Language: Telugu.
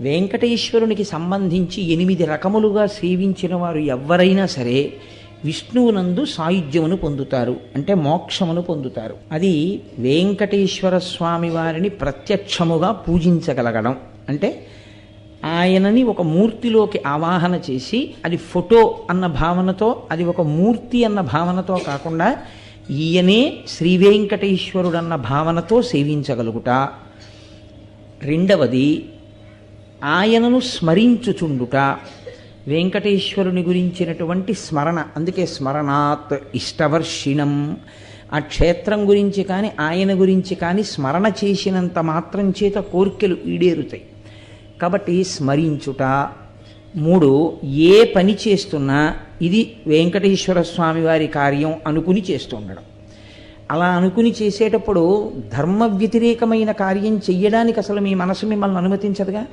వెంకటేశ్వరునికి సంబంధించి 8 రకములుగా సేవించిన వారు ఎవ్వరైనా సరే విష్ణువునందు సాయుధ్యమును పొందుతారు, అంటే మోక్షమును పొందుతారు. అది వెంకటేశ్వర స్వామి వారిని ప్రత్యక్షముగా పూజించగలగడం. అంటే ఆయనని ఒక మూర్తిలోకి ఆవాహన చేసి, అది ఫోటో అన్న భావనతో, అది ఒక మూర్తి అన్న భావనతో కాకుండా ఈయనే శ్రీ వెంకటేశ్వరుడు అన్న భావనతో సేవించగలుగుట. రెండవది, ఆయనను స్మరించుచుండుట. వెంకటేశ్వరుని గురించినటువంటి స్మరణ, అందుకే స్మరణాత్ ఇష్టవర్షిణం. ఆ క్షేత్రం గురించి కానీ ఆయన గురించి కానీ స్మరణ చేసినంత మాత్రం చేత కోర్కెలు ఈడేరుతాయి. కాబట్టి స్మరించుట. 3, ఏ పని చేస్తున్నా ఇది వెంకటేశ్వర స్వామి వారి కార్యం అనుకుని చేస్తుండడం. అలా అనుకుని చేసేటప్పుడు ధర్మ వ్యతిరేకమైన కార్యం చెయ్యడానికి అసలు మీ మనసు మిమ్మల్ని అనుమతించదుగా.